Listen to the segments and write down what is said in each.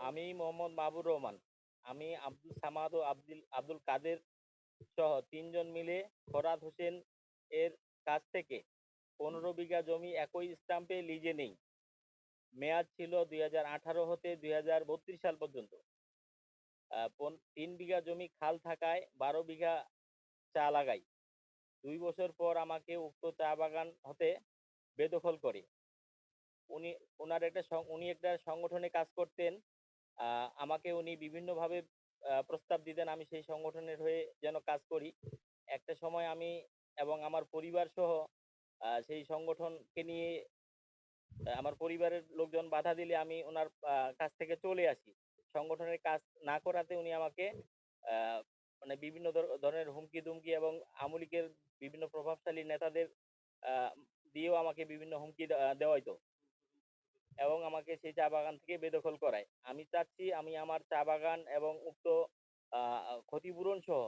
আমি মোহাম্মদ মাহবুর রহমান। আমি আব্দুল সামাদ ও আব্দুল কাদের সহ ৩ জন মিলে ফরহাদ হোসেন এর কাছ থেকে ১৫ বিঘা জমি একই স্ট্যাম্পে লিজে নেই। মেয়াদ ছিল ২০১৮ হতে ২০৩২ সাল পর্যন্ত। ৩ বিঘা জমি খাল থাকায় ১২ বিঘা চা লাগাই। ২ বছর পর আমাকে উক্ত চা বাগান হতে বেদখল করে। উনি উনি একটা সংগঠনে কাজ করতেন। আমাকে উনি বিভিন্নভাবে প্রস্তাব দিতেন আমি সেই সংগঠনের হয়ে যেন কাজ করি। একটা সময় আমি এবং আমার পরিবারসহ সেই সংগঠনকে নিয়ে আমার পরিবারের লোকজন বাধা দিলে আমি উনার কাছ থেকে চলে আসি। সংগঠনের কাজ না করাতে উনি আমাকে আ মানে বিভিন্ন ধরনের হুমকি-দুমকি এবং আওয়ামী লীগের বিভিন্ন প্রভাবশালী নেতাদের আ দিয়েও আমাকে বিভিন্ন হুমকি দেওয়া হইতো। এবং আমাকে সেই চা বাগান থেকে বেদখল করায়। আমি চাচ্ছি আমি আমার চা বাগান এবং উক্ত আ ক্ষতিপূরণ সহ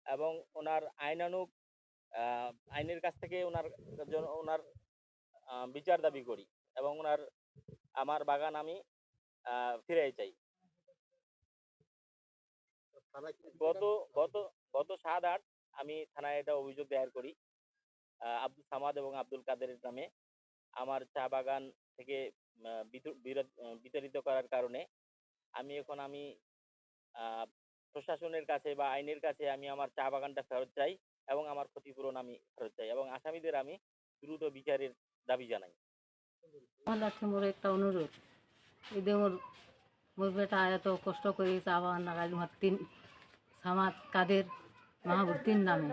এবং উনার আ আইনের কাছ থেকে উনার বিচার দাবি করি এবং আমার বাগান আমি আ ফিরাই চাই। গত গত গত ৭-৮ আমি থানায় এটা অভিযোগ দায়ের করি। আব্দুল সামাদ এবং আব্দুল কাদেরের নামে। আমার চা বাগান থেকে আ বিতু বিরত বিতাড়িত করার কারণে আমি আ প্রশাসনের কাছে বা আইনের কাছে আমি আমার চা বাগানটা ফেরত চাই এবং আমার ক্ষতিপূরণ আমি ফেরত চাই এবং আসামিদের আমি দ্রুত বিচারের দাবি জানাই। আমার কাছে মোর একটা অনুরোধ, এই যে মোর বেটা এত কষ্ট করে চা বাগান লাগাইল, আমার সামাদ কাদের মাহবুব তিন নামে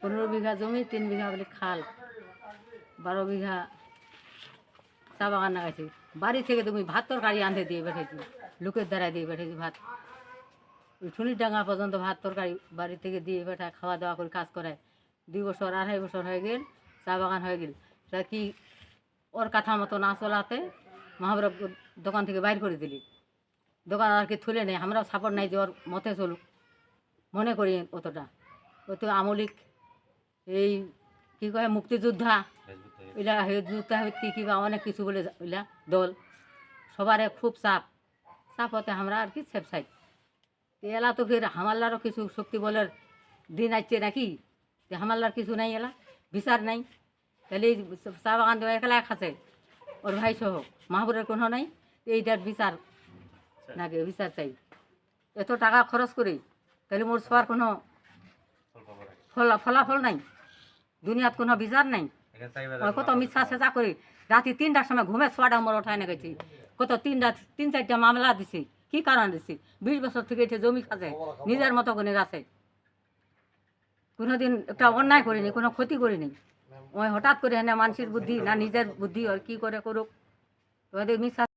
১৫ বিঘা জমি, ৩ বিঘা বলে খাল, ১২ বিঘা চা বাগান লাগাইছি। বাড়ি থেকে তুমি ভাত তরকারি আনতে দিয়ে বেঠেছি, লোকের দ্বারা দিয়ে বেঠেছি ভাত। ওই ডাঙ্গা পর্যন্ত ভাত তরকারি বাড়ি থেকে দিয়ে বেটা খাওয়া দাওয়া করে কাজ করায়। ২ বছর ২.৫ বছর হয়ে গেল, চা বাগান হয়ে গেল। তা কি ওর কথা মতো না চলাতে মাহবুর দোকান থেকে বাইর করে দিলি। দোকান আর কি তুলে নেই, আমরাও সাপোর্ট নাই যে ওর মতে চলুক, মনে করি অতটা। ও তো আমলিক এই কী কয় মুক্তিযোদ্ধা, এলা যোদ্ধা হইতে কিবা অনেক কিছু বলে এলা দল সবারে খুব চাপতে আমরা আর কি সেফসাইড এলা। তো ফির হামাল্লারও কিছু শক্তি বলের দিন আসছে নাকি, যে হামাল্লার কিছু নাই, এলা বিচার নাই। তাহলে এই চা বাগান দেওয়া একলা খাচ্ছে, ওর ভাই সহ মাহবুরের কোনো নাই। এইটার বিচার নাকি বিচার চাই। এত টাকা খরচ করি তাহলে মোর ছোঁয়ার কোনো ফলাফল নাই, দুনিয়াত কোনো বিচার নাই। কত মিথ্যা চেঁচা করি রাতে ৩টার সময় ঘুমে ছোঁয়াটা মোর ওঠায় না গেছি। কত ৩-৪টা মামলা দিছি, কি কারণ দিছি? ২০ বছর থেকে এটা জমি খাচ্ছে, নিজের মতো করে গাছে। কোনোদিন একটা অন্যায় করিনি, কোনো ক্ষতি করিনি। ওই হঠাৎ করে না মানুষের বুদ্ধি না নিজের বুদ্ধি, আর কি করে করুক, ওদের মিথ্যা